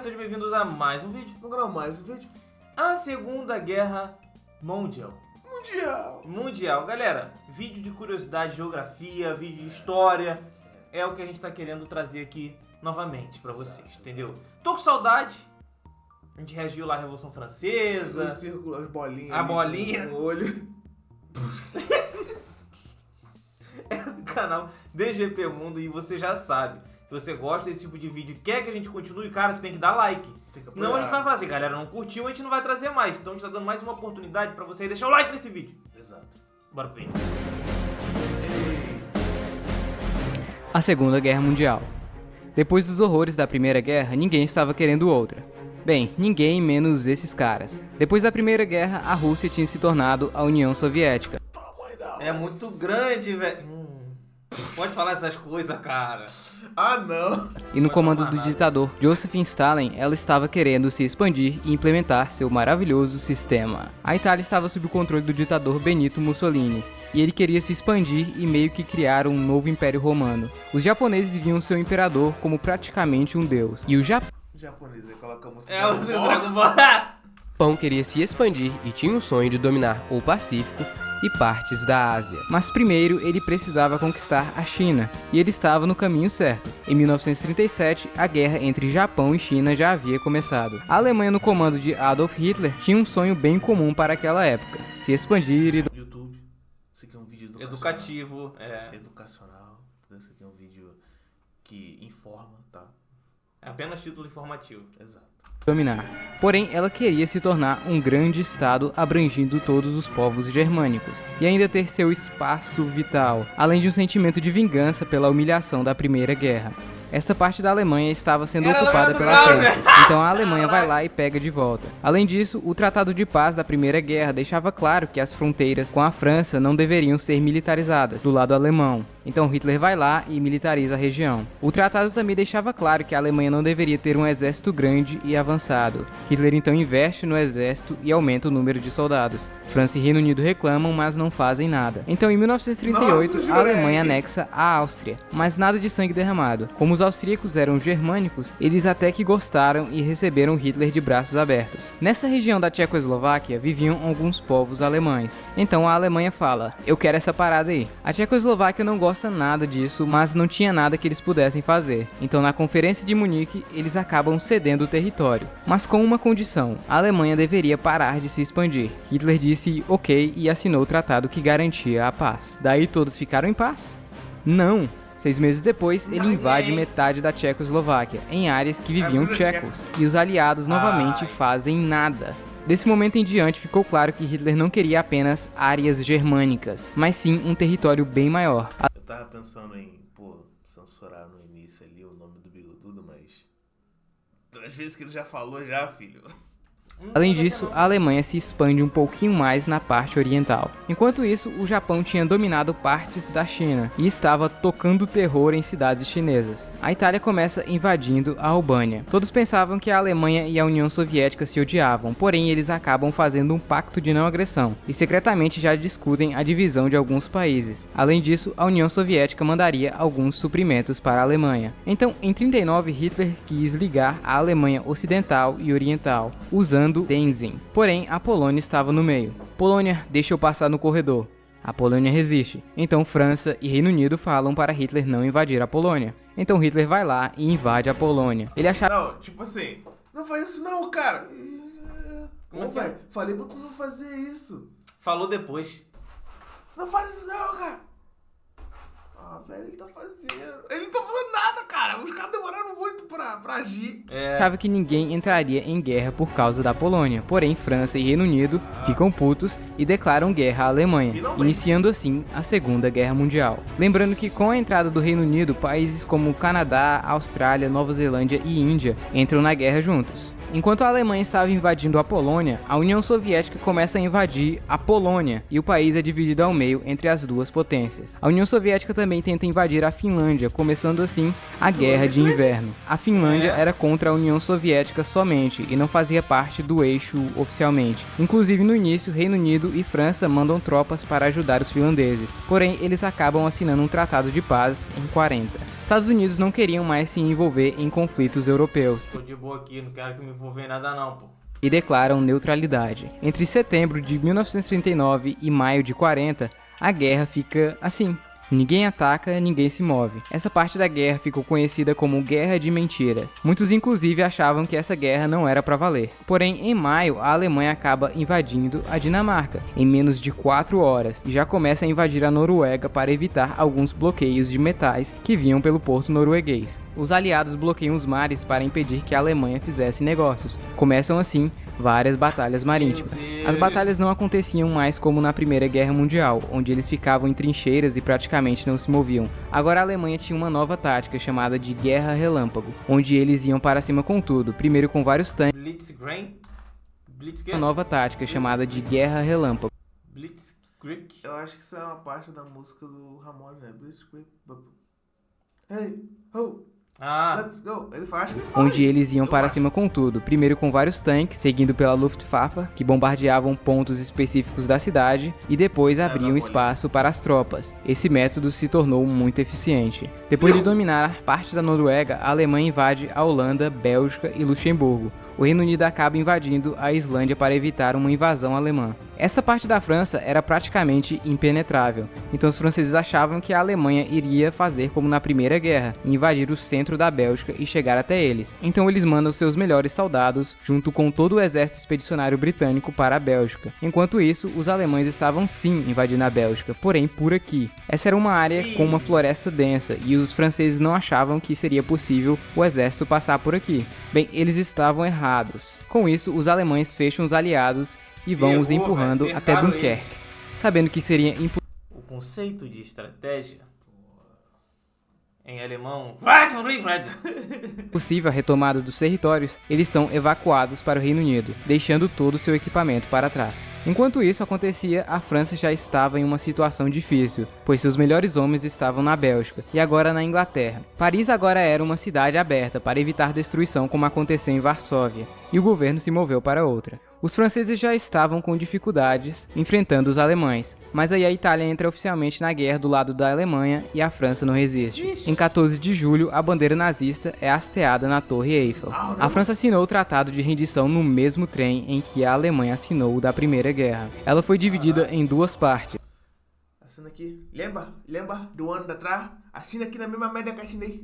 sejam bem-vindos a mais um vídeo. Vamos gravar mais um vídeo? A Segunda Guerra Mundial. Mundial. Galera, vídeo de curiosidade, geografia, vídeo de história. É o que a gente tá querendo trazer aqui novamente pra vocês, entendeu? Tô com saudade. A gente reagiu lá à Revolução Francesa. O círculo, as bolinhas. A bolinha. Com o olho. É do canal DGP Mundo e você já sabe. Se você gosta desse tipo de vídeo e quer que a gente continue, cara, tu tem que dar like. Senão a gente vai falar assim, galera, não curtiu, a gente não vai trazer mais. Então a gente tá dando mais uma oportunidade pra você deixar o like nesse vídeo. Exato. Bora pro vídeo. A Segunda Guerra Mundial. Depois dos horrores da Primeira Guerra, ninguém estava querendo outra. Bem, ninguém menos esses caras. Depois da Primeira Guerra, a Rússia tinha se tornado a União Soviética. É muito grande, velho. Pode falar essas coisas, cara. Ah, não. E no comando do ditador Joseph Stalin, ela estava querendo se expandir e implementar seu maravilhoso sistema. A Itália estava sob o controle do ditador Benito Mussolini, e ele queria se expandir e meio que criar um novo império romano. Os japoneses viam seu imperador como praticamente um deus, e o Japonês, aí coloca a música. É o Dragon Ball. Japão queria se expandir e tinha o sonho de dominar o Pacífico e partes da Ásia. Mas primeiro ele precisava conquistar a China, e ele estava no caminho certo. Em 1937, a guerra entre Japão e China já havia começado. A Alemanha, no comando de Adolf Hitler, tinha um sonho bem comum para aquela época: se expandir e... YouTube, isso aqui é um vídeo Educativo, educacional. Isso aqui é um vídeo que informa, tá? É apenas título informativo. Exato. dominar. Porém, ela queria se tornar um grande estado abrangindo todos os povos germânicos, e ainda ter seu espaço vital, além de um sentimento de vingança pela humilhação da Primeira Guerra. Essa parte da Alemanha estava sendo ocupada pela França, então a Alemanha vai lá e pega de volta. Além disso, o Tratado de Paz da Primeira Guerra deixava claro que as fronteiras com a França não deveriam ser militarizadas do lado alemão, então Hitler vai lá e militariza a região. O tratado também deixava claro que a Alemanha não deveria ter um exército grande e avançado. Hitler então investe no exército e aumenta o número de soldados. França e Reino Unido reclamam, mas não fazem nada. Então em 1938, a Alemanha anexa a Áustria, mas nada de sangue derramado. Como os austríacos eram germânicos, eles até que gostaram e receberam Hitler de braços abertos. Nessa região da Tchecoslováquia viviam alguns povos alemães. Então a Alemanha fala: eu quero essa parada aí. A Tchecoslováquia não gosta nada disso, mas não tinha nada que eles pudessem fazer. Então na Conferência de Munique, eles acabam cedendo o território, mas com uma condição: a Alemanha deveria parar de se expandir. Hitler disse ok e assinou o tratado que garantia a paz. Daí todos ficaram em paz? Não! 6 meses depois, ele invade metade da Tchecoslováquia, em áreas que viviam tchecos, e os aliados novamente fazem nada. Desse momento em diante, ficou claro que Hitler não queria apenas áreas germânicas, mas sim um território bem maior. Eu tava pensando em, censurar no início ali o nome do Bigodudo, mas... às vezes que ele já falou já, filho... Além disso, a Alemanha se expande um pouquinho mais na parte oriental. Enquanto isso, o Japão tinha dominado partes da China e estava tocando terror em cidades chinesas. A Itália começa invadindo a Albânia. Todos pensavam que a Alemanha e a União Soviética se odiavam, porém eles acabam fazendo um pacto de não agressão e secretamente já discutem a divisão de alguns países. Além disso, a União Soviética mandaria alguns suprimentos para a Alemanha. Então, em 39, Hitler quis ligar a Alemanha Ocidental e Oriental, usando Denzin. Porém, a Polônia estava no meio. Polônia, deixa eu passar no corredor. A Polônia resiste. Então França e Reino Unido falam para Hitler não invadir a Polônia. Então Hitler vai lá e invade a Polônia. Ele achava... Não, tipo assim, não faz isso não, cara. Como é? Falei pra tu não fazer isso. Falou depois. Não faz isso não, cara. Ah, velho, ele tá fazendo... ele não tá fazendo nada, cara. Os caras demoraram muito pra agir. Achava que ninguém entraria em guerra por causa da Polônia. Porém, França e Reino Unido ficam putos e declaram guerra à Alemanha, iniciando assim a Segunda Guerra Mundial. Lembrando que com a entrada do Reino Unido, países como Canadá, Austrália, Nova Zelândia e Índia entram na guerra juntos. Enquanto a Alemanha estava invadindo a Polônia, a União Soviética começa a invadir a Polônia, e o país é dividido ao meio entre as duas potências. A União Soviética também tenta invadir a Finlândia, começando assim a Guerra de Inverno. A Finlândia era contra a União Soviética somente e não fazia parte do eixo oficialmente. Inclusive no início, Reino Unido e França mandam tropas para ajudar os finlandeses, porém eles acabam assinando um tratado de paz em 40. Estados Unidos não queriam mais se envolver em conflitos europeus Tô de boa aqui, não quero que me envolver em nada não, pô. e declaram neutralidade. Entre setembro de 1939 e maio de 40, a guerra fica assim. Ninguém ataca, ninguém se move. Essa parte da guerra ficou conhecida como Guerra de Mentira. Muitos inclusive achavam que essa guerra não era para valer. Porém, em maio, a Alemanha acaba invadindo a Dinamarca, em menos de 4 horas, e já começa a invadir a Noruega para evitar alguns bloqueios de metais que vinham pelo porto norueguês. Os aliados bloqueiam os mares para impedir que a Alemanha fizesse negócios. Começam assim várias batalhas marítimas. As batalhas não aconteciam mais como na Primeira Guerra Mundial, onde eles ficavam em trincheiras e praticamente não se moviam. Agora a Alemanha tinha uma nova tática chamada de Guerra Relâmpago, onde eles iam para cima com tudo, primeiro com vários tanques. Blitzkrieg? Uma nova tática chamada de Guerra Relâmpago. Blitzkrieg? Eu acho que isso é uma parte da música do Ramon, né? Blitzkrieg. Hey, ho, Ah, let's go. Ele faz, acho que ele faz. Onde eles iam Eu para acho. cima com tudo, primeiro com vários tanques, seguindo pela Luftwaffe, que bombardeavam pontos específicos da cidade, e depois abriam espaço para as tropas. Esse método se tornou muito eficiente. Depois de dominar parte da Noruega, a Alemanha invade a Holanda, Bélgica e Luxemburgo. O Reino Unido acaba invadindo a Islândia para evitar uma invasão alemã. Esta parte da França era praticamente impenetrável, então os franceses achavam que a Alemanha iria fazer como na Primeira Guerra, invadir o centro da Bélgica e chegar até eles. Então eles mandam seus melhores soldados, junto com todo o exército expedicionário britânico, para a Bélgica. Enquanto isso, os alemães estavam sim invadindo a Bélgica, porém por aqui. Essa era uma área com uma floresta densa, e os franceses não achavam que seria possível o exército passar por aqui. Bem, eles estavam errados. Com isso, os alemães fecham os aliados e vão os empurrando até Dunkerque, sabendo que seria o conceito de estratégia em alemão. impossível a retomada dos territórios, eles são evacuados para o Reino Unido, deixando todo o seu equipamento para trás. Enquanto isso acontecia, a França já estava em uma situação difícil, pois seus melhores homens estavam na Bélgica e agora na Inglaterra. Paris agora era uma cidade aberta para evitar destruição como aconteceu em Varsóvia, e o governo se moveu para outra. Os franceses já estavam com dificuldades enfrentando os alemães, mas aí a Itália entra oficialmente na guerra do lado da Alemanha e a França não resiste. Em 14 de julho, a bandeira nazista é hasteada na Torre Eiffel. A França assinou o tratado de rendição no mesmo trem em que a Alemanha assinou o da Primeira Guerra. Ela foi dividida em duas partes. Assina aqui. Lembra do ano atrás? Assina aqui na mesma merda que assinei.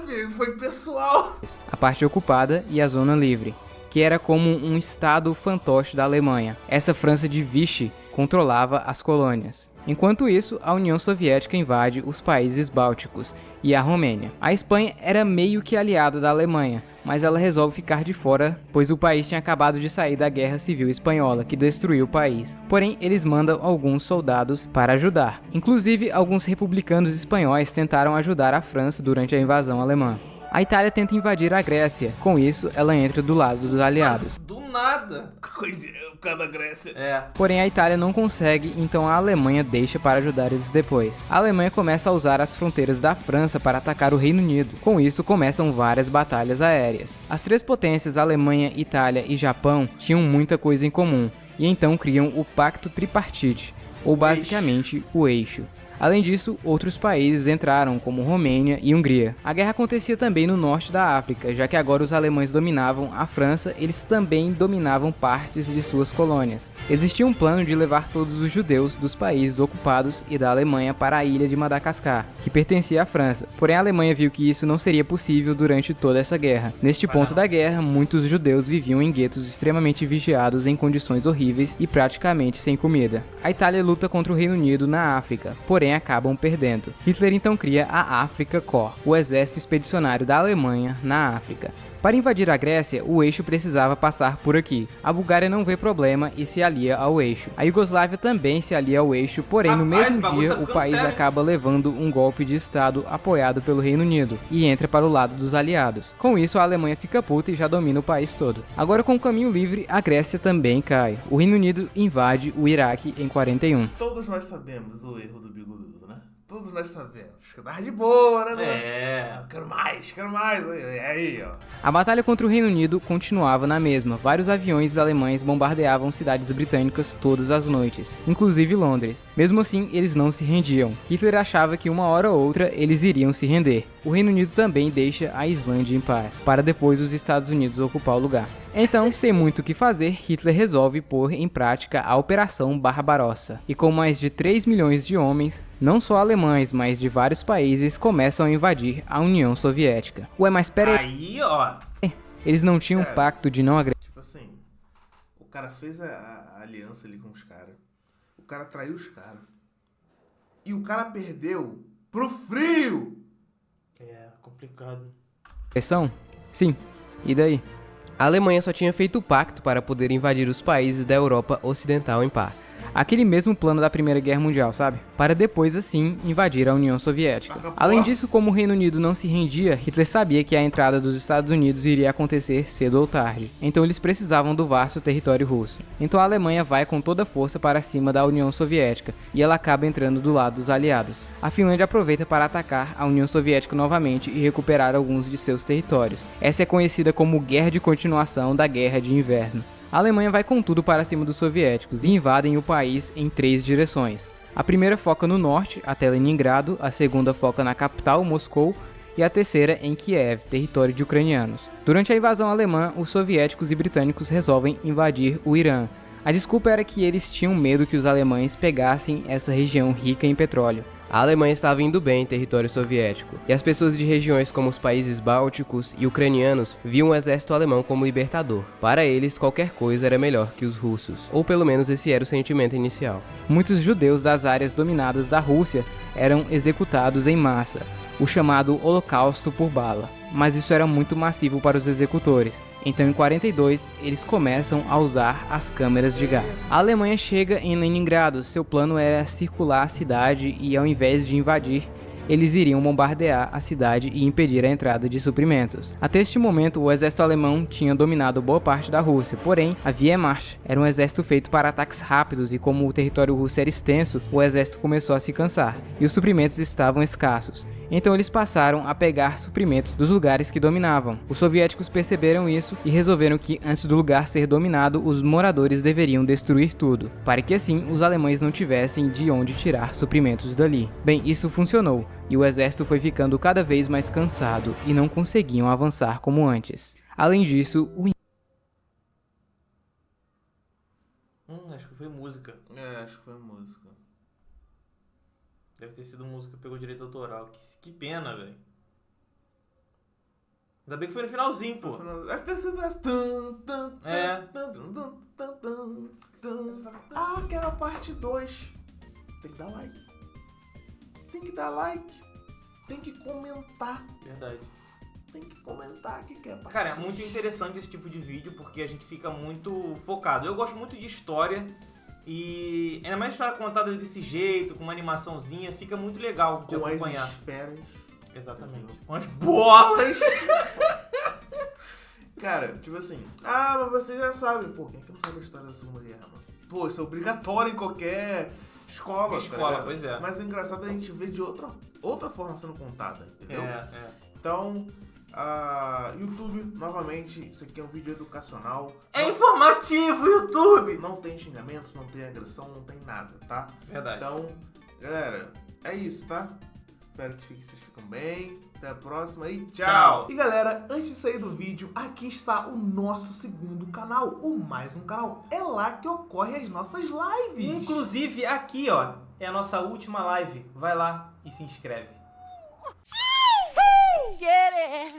Filho, foi pessoal. A parte ocupada e a zona livre, que era como um estado fantoche da Alemanha. Essa França de Vichy controlava as colônias. Enquanto isso, a União Soviética invade os países bálticos e a Romênia. A Espanha era meio que aliada da Alemanha, mas ela resolve ficar de fora, pois o país tinha acabado de sair da Guerra Civil Espanhola, que destruiu o país. Porém, eles mandam alguns soldados para ajudar. Inclusive, alguns republicanos espanhóis tentaram ajudar a França durante a invasão alemã. A Itália tenta invadir a Grécia, com isso ela entra do lado dos aliados. Do nada. Coisa por causa da Grécia. É. Porém a Itália não consegue, então a Alemanha deixa para ajudar eles depois. A Alemanha começa a usar as fronteiras da França para atacar o Reino Unido. Com isso começam várias batalhas aéreas. As três potências, Alemanha, Itália e Japão, tinham muita coisa em comum, e então criam o Pacto Tripartite, ou basicamente o Eixo. Além disso, outros países entraram, como Romênia e Hungria. A guerra acontecia também no norte da África, já que agora os alemães dominavam a França, eles também dominavam partes de suas colônias. Existia um plano de levar todos os judeus dos países ocupados e da Alemanha para a ilha de Madagascar, que pertencia à França. Porém, a Alemanha viu que isso não seria possível durante toda essa guerra. Neste ponto da guerra, muitos judeus viviam em guetos extremamente vigiados em condições horríveis e praticamente sem comida. A Itália luta contra o Reino Unido na África, porém acabam perdendo. Hitler então cria a Afrika Korps, o exército expedicionário da Alemanha na África. Para invadir a Grécia, o Eixo precisava passar por aqui. A Bulgária não vê problema e se alia ao Eixo. A Iugoslávia também se alia ao Eixo, porém no mesmo dia o país acaba levando um golpe de estado apoiado pelo Reino Unido e entra para o lado dos aliados. Com isso a Alemanha fica puta e já domina o país todo. Agora com o caminho livre, a Grécia também cai. O Reino Unido invade o Iraque em 41. Todos nós sabemos o erro do Bigodudo, né? Todos nós sabemos que tava de boa, né? É. Eu quero mais. É aí, ó. A batalha contra o Reino Unido continuava na mesma. Vários aviões alemães bombardeavam cidades britânicas todas as noites, inclusive Londres. Mesmo assim, eles não se rendiam. Hitler achava que uma hora ou outra eles iriam se render. O Reino Unido também deixa a Islândia em paz, para depois os Estados Unidos ocupar o lugar. Então, sem muito o que fazer, Hitler resolve pôr em prática a Operação Barbarossa. E com mais de 3 milhões de homens, não só alemães, mas de vários países, começam a invadir a União Soviética. Ué, mas pera Aí, ó. eles não tinham um pacto de não agressão. Tipo assim, o cara fez a aliança ali com os caras. O cara traiu os caras. E o cara perdeu pro frio. É, complicado. Sim, e daí? A Alemanha só tinha feito o pacto para poder invadir os países da Europa Ocidental em paz. Aquele mesmo plano da Primeira Guerra Mundial, sabe? Para depois, assim, invadir a União Soviética. Além disso, como o Reino Unido não se rendia, Hitler sabia que a entrada dos Estados Unidos iria acontecer cedo ou tarde. Então eles precisavam do vasto território russo. Então a Alemanha vai com toda a força para cima da União Soviética, e ela acaba entrando do lado dos aliados. A Finlândia aproveita para atacar a União Soviética novamente e recuperar alguns de seus territórios. Essa é conhecida como Guerra de Continuação da Guerra de Inverno. A Alemanha vai com tudo para cima dos soviéticos e invadem o país em 3 direções. A primeira foca no norte, até Leningrado, a segunda foca na capital, Moscou, e a terceira em Kiev, território de ucranianos. Durante a invasão alemã, os soviéticos e britânicos resolvem invadir o Irã. A desculpa era que eles tinham medo que os alemães pegassem essa região rica em petróleo. A Alemanha estava indo bem em território soviético, e as pessoas de regiões como os países bálticos e ucranianos viam o exército alemão como libertador. Para eles, qualquer coisa era melhor que os russos, ou pelo menos esse era o sentimento inicial. Muitos judeus das áreas dominadas da Rússia eram executados em massa, o chamado Holocausto por bala. Mas isso era muito massivo para os executores. Então em 42 eles começam a usar as câmeras de gás. A Alemanha chega em Leningrado, seu plano era circular a cidade e ao invés de invadir, eles iriam bombardear a cidade e impedir a entrada de suprimentos. Até este momento, o exército alemão tinha dominado boa parte da Rússia, porém, a Wehrmacht era um exército feito para ataques rápidos e como o território russo era extenso, o exército começou a se cansar, e os suprimentos estavam escassos. Então eles passaram a pegar suprimentos dos lugares que dominavam. Os soviéticos perceberam isso e resolveram que, antes do lugar ser dominado, os moradores deveriam destruir tudo, para que assim os alemães não tivessem de onde tirar suprimentos dali. Bem, isso funcionou, e o exército foi ficando cada vez mais cansado e não conseguiam avançar como antes. Além disso, Acho que foi música. Acho que foi música. Deve ter sido música, pegou direito autoral. Que pena, velho. Ainda bem que foi no finalzinho, pô. É. Ah, quero a parte 2. Tem que dar like. Tem que dar like. Tem que comentar. Verdade. Tem que comentar que quer. Cara, é muito interessante esse tipo de vídeo porque a gente fica muito focado. Eu gosto muito de história e ainda mais história contada desse jeito, com uma animaçãozinha, fica muito legal de acompanhar. Com as esferas. Exatamente. Com as bolas! Cara, tipo assim, mas vocês já sabem, pô, quem é que não sabe a história da Segunda Guerra, mano? Pô, isso é obrigatório em qualquer escola. Escola, pois é. Mas é engraçado a gente ver de outra forma sendo contada, entendeu? Então, YouTube, novamente, isso aqui é um vídeo educacional. É informativo, YouTube! Não tem xingamentos, não tem agressão, não tem nada, tá? Verdade. Então, galera, é isso, tá? Espero que vocês fiquem bem. Até a próxima e tchau! E galera, antes de sair do vídeo, aqui está o nosso segundo canal, o Mais Um Canal. É lá que ocorrem as nossas lives. Inclusive, aqui, ó, é a nossa última live. Vai lá e se inscreve. Get it.